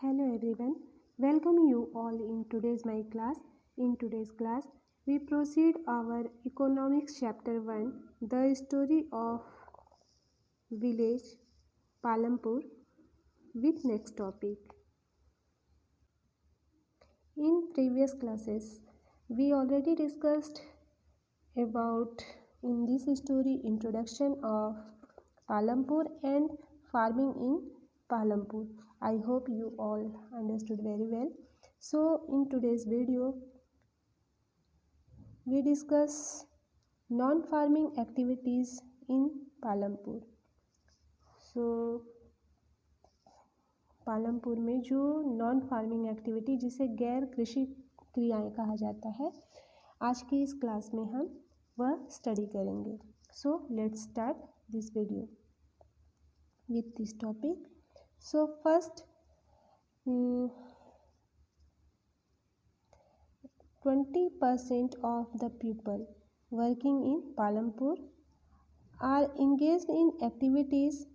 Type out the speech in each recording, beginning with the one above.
Hello everyone, welcome you all in today's my class. In today's class, we proceed our economics chapter 1, the story of village Palampur with next topic. In previous classes, we already discussed about in this story introduction of Palampur and farming in Palampur. I hope you all understood very well. So in today's video we discuss non-farming activities in Palampur. So Palampur में जो non farming activity जिसे गैर कृषि क्रियाएं कहा जाता है, आज की इस क्लास में हम वह स्टडी करेंगे. So let's start this video with this topic. So first, 20% of the people working in Palampur are engaged in activities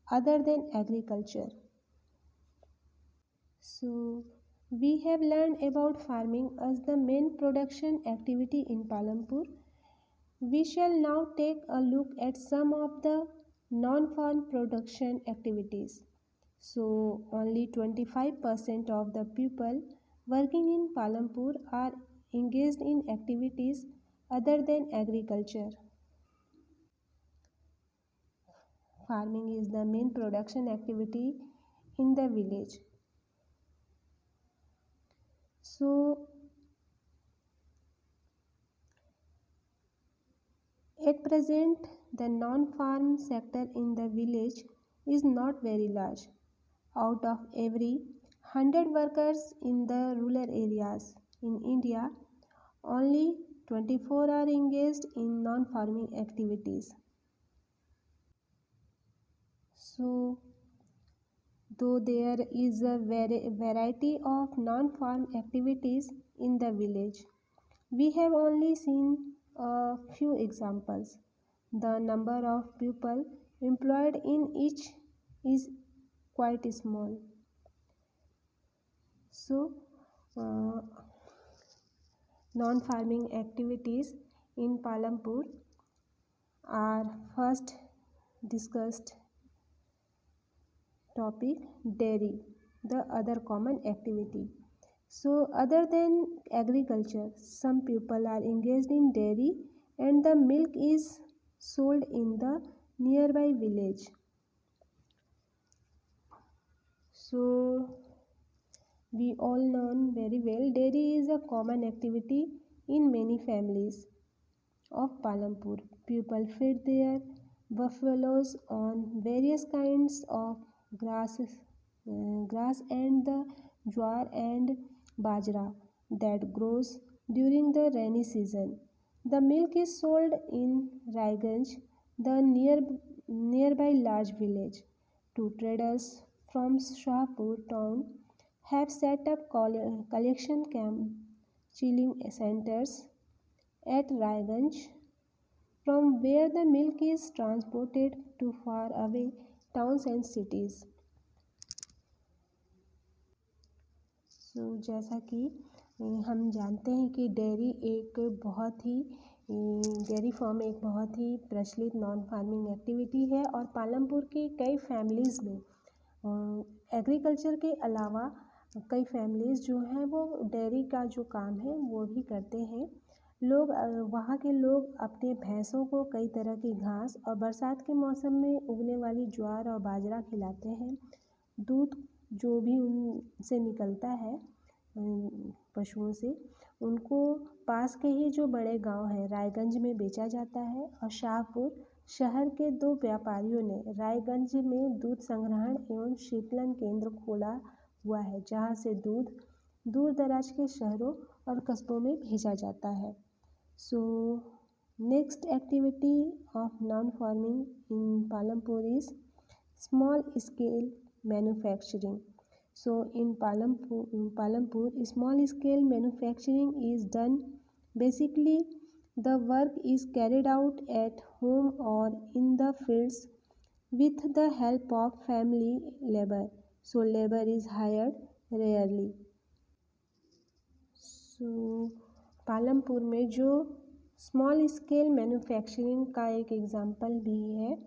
other than agriculture. So we have learned about farming as the main production activity in Palampur. We shall now take a look at some of the non-farm production activities. So only 25% of the people working in Palampur are engaged in activities other than agriculture. Farming is the main production activity in the village. So at present, the non-farm sector in the village is not very large. Out of every 100 workers in the rural areas in India, only 24 are engaged in non-farming activities. So, though there is a variety of non-farm activities in the village, we have only seen a few examples. The number of people employed in each is quite small. So, non-farming activities in Palampur are first discussed topic dairy, the other common activity. So other than agriculture, some people are engaged in dairy and the milk is sold in the nearby village. So we all know very well dairy is a common activity in many families of Palampur. People feed their buffaloes on various kinds of grass and the jowar and bajra that grows during the rainy season. The milk is sold in Raiganj, the nearby large village. Two traders from Shahpur town have set up collection camp chilling centers at Raiganj, from where the milk is transported to far away towns and cities. So, जैसा कि हम जानते हैं कि dairy farm एक बहुत ही प्रचलित non farming activity है और पालमपुर की कई फैमिलीज़ में एग्रीकल्चर के अलावा कई फैमिलीज़ जो हैं वो डेयरी का जो काम है वो भी करते हैं. वहाँ के लोग अपने भैंसों को कई तरह की घास और बरसात के मौसम में उगने वाली ज्वार और बाजरा खिलाते हैं. दूध जो भी उनसे निकलता है पशुओं से, उनको पास के ही जो बड़े गांव हैं रायगंज में बेचा जाता है. और शाहपुर शहर के दो व्यापारियों ने रायगंज में दूध संग्रहण एवं शीतलन केंद्र खोला हुआ है, जहां से दूध दूर दराज के शहरों और कस्बों में भेजा जाता है. So next activity of non-farming in Palampur is small scale manufacturing. So in Palampur, small scale manufacturing is done. Basically, the work is carried out at home or in the fields with the help of family labor. so labor is hired rarely. So Palampur में जो small scale manufacturing का एक example भी है.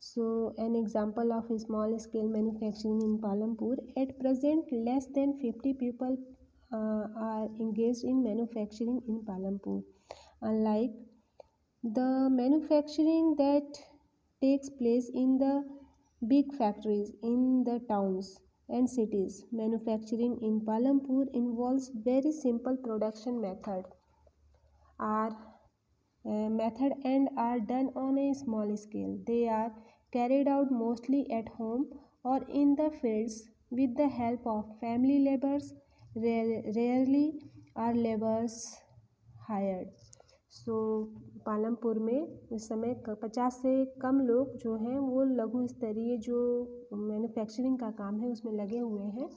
So an example of a small scale manufacturing in Palampur. At present, less than 50 people are engaged in manufacturing in Palampur. Unlike the manufacturing that takes place in the big factories in the towns and cities, manufacturing in Palampur involves very simple production are method and are done on a small scale. They are carried out mostly at home or in the fields with the help of family laborers. Rarely are laborers hired. सो पालमपुर में इस समय 50 से कम लोग जो हैं वो लघु स्तरीय जो मैन्युफैक्चरिंग का काम है उसमें लगे हुए हैं.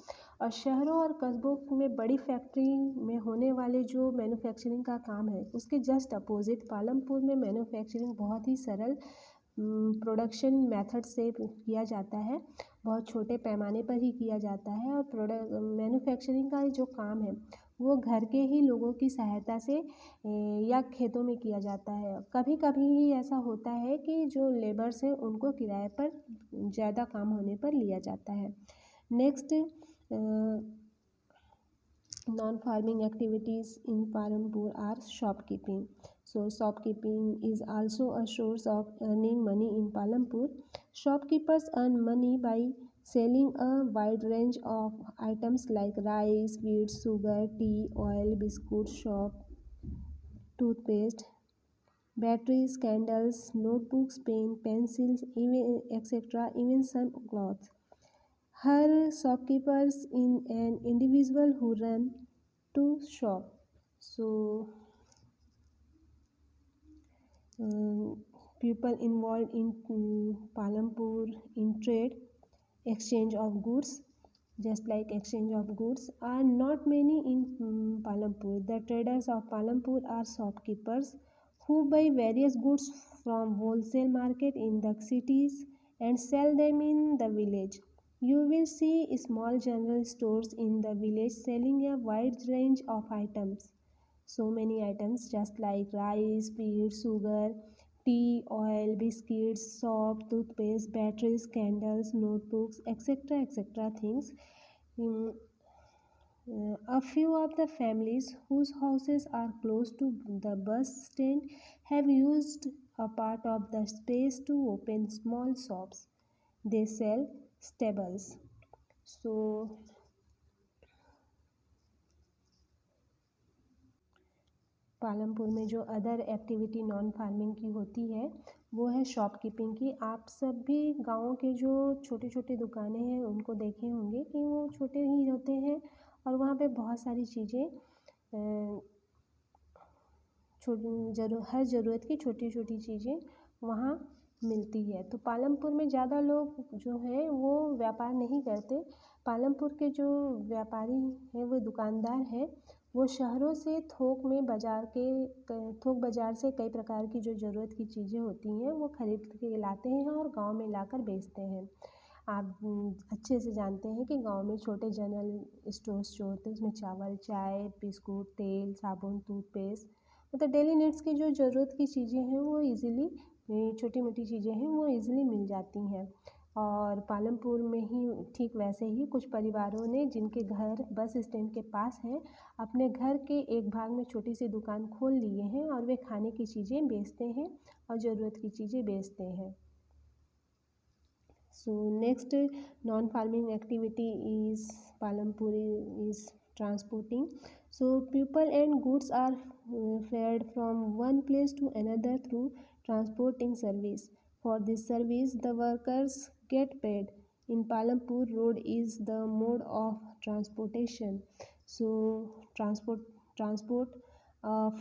और शहरों और कस्बों में बड़ी फैक्ट्री में होने वाले जो मैन्युफैक्चरिंग का काम है उसके जस्ट अपोजिट पालमपुर में मैन्युफैक्चरिंग बहुत ही सरल प्रोडक्शन मेथड से किया जाता है. बहुत छोटे पैमाने पर ही किया जाता है और मैन्युफैक्चरिंग का जो काम है वो घर के ही लोगों की सहायता से या खेतों में किया जाता है. कभी कभी ही ऐसा होता है कि जो लेबर्स हैं उनको किराए पर ज़्यादा काम होने पर लिया जाता है. Next non-farming activities in Palampur are shopkeeping. So shopkeeping is also a source of earning money in Palampur. Shopkeepers earn money by selling a wide range of items like rice, wheat, sugar, tea, oil, biscuits, soap, toothpaste, batteries, candles, notebooks, pen, pencils, even etc. Even some clothes. Her shopkeepers in an individual who run to shop. So people involved in Palampur in trade, exchange of goods, just like exchange of goods are not many in Palampur. The traders of Palampur are shopkeepers who buy various goods from wholesale market in the cities and sell them in the village. You will see small general stores in the village selling a wide range of items. So many items just like rice, wheat, sugar, tea, oil, biscuits, soap, toothpaste, batteries, candles, notebooks, etc. etc. things. A few of the families whose houses are close to the bus stand have used a part of the space to open small shops. They sell staples. So Palampur में जो other activity non farming की होती है वो है shopkeeping की. आप सब भी गाँव के जो छोटे छोटे दुकानें हैं उनको देखे होंगे कि वो छोटे ही होते हैं और वहाँ पे बहुत सारी चीज़ें हर ज़रूरत की छोटी छोटी चीज़ें वहाँ मिलती है. तो पालमपुर में ज़्यादा लोग जो हैं वो व्यापार नहीं करते. पालमपुर के जो व्यापारी हैं वो दुकानदार हैं वो शहरों से थोक बाज़ार से कई प्रकार की जो ज़रूरत की चीज़ें होती हैं वो खरीद के लाते हैं और गांव में लाकर बेचते हैं. आप अच्छे से जानते हैं कि गांव में छोटे जनरल स्टोर्स जो होते हैं उसमें चावल, चाय, बिस्कुट, तेल, साबुन, टूथपेस्ट मतलब डेली नीड्स की जो ज़रूरत की चीज़ें हैं वो ईज़िली छोटी मोटी चीज़ें हैं वो ईज़िली मिल जाती हैं. और पालमपुर में ही ठीक वैसे ही कुछ परिवारों ने जिनके घर बस स्टैंड के पास हैं अपने घर के एक भाग में छोटी सी दुकान खोल लिए हैं और वे खाने की चीज़ें बेचते हैं और ज़रूरत की चीज़ें बेचते हैं. So next non-farming activity is Palampur is transporting. So people and goods are ferried from one place to another through transporting service. For this service, the workers get paid. In Palampur, road is the mode of transportation. So transport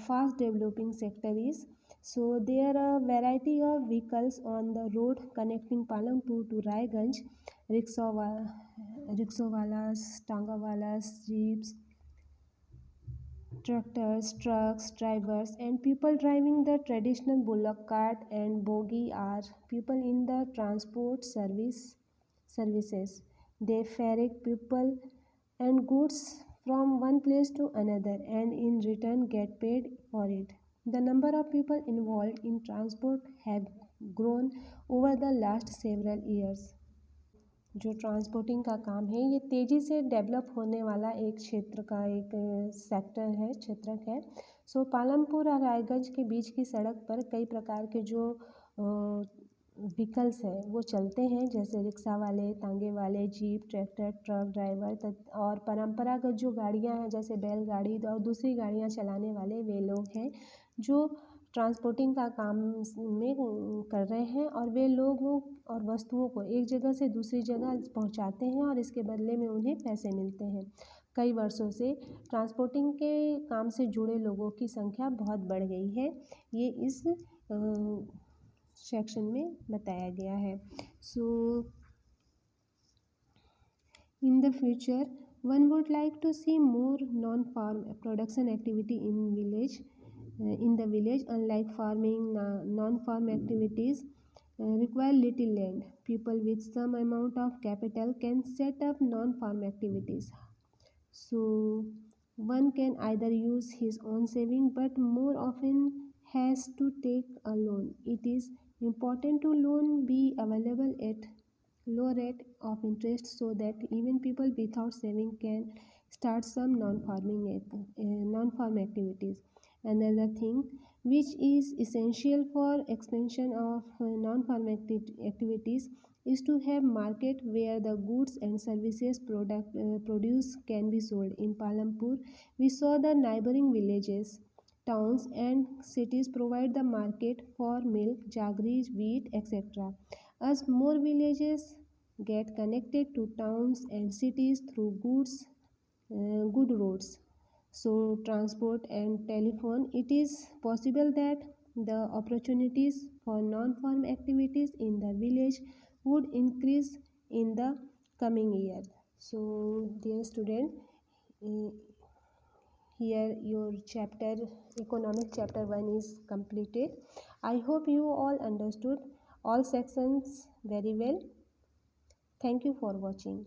fast developing sector is. So there are a variety of vehicles on the road connecting Palampur to Raiganj. Rickshawalas, tangawalas, jeeps, tractors, trucks, drivers, and people driving the traditional bullock cart and bogie are people in the transport services. They ferry people and goods from one place to another and in return get paid for it. The number of people involved in transport have grown over the last several years. जो transporting का काम है ये तेज़ी से develop होने वाला एक क्षेत्र का एक सेक्टर है, क्षेत्रक है। पालमपुर और रायगंज के बीच की सड़क पर कई प्रकार के जो व्हीकल्स हैं वो चलते हैं, जैसे रिक्शा वाले, तांगे वाले, जीप, ट्रैक्टर, ट्रक ड्राइवर और परंपरागत जो गाड़ियां हैं जैसे बैलगाड़ी और दूसरी गाड़ियां चलाने वाले वे लोग हैं जो ट्रांसपोर्टिंग का काम में कर रहे हैं और वे लोगों और वस्तुओं को एक जगह से दूसरी जगह पहुंचाते हैं और इसके बदले में उन्हें पैसे मिलते हैं। कई वर्षों से ट्रांसपोर्टिंग के काम से जुड़े लोगों की संख्या बहुत बढ़ गई है, ये इस सेक्शन में बताया गया है। In the future, one would like to see more non-farm production activity in the village. Unlike farming, non-farm activities require little land. People with some amount of capital can set up non-farm activities. So one can either use his own saving but more often has to take a loan. It is important to loan be available at low rate of interest so that even people without saving can start some non-farm activities. Another thing which is essential for expansion of non-farm activities is to have market where the goods and services produce can be sold. In Palampur, we saw the neighboring villages, towns and cities provide the market for milk, jaggery, wheat, etc. As more villages get connected to towns and cities through good roads, so transport and telephone, it is possible that the opportunities for non-farm activities in the village would increase in the coming year. So dear student, here your chapter economic chapter 1 is completed. I hope you all understood all sections very well. Thank you for watching.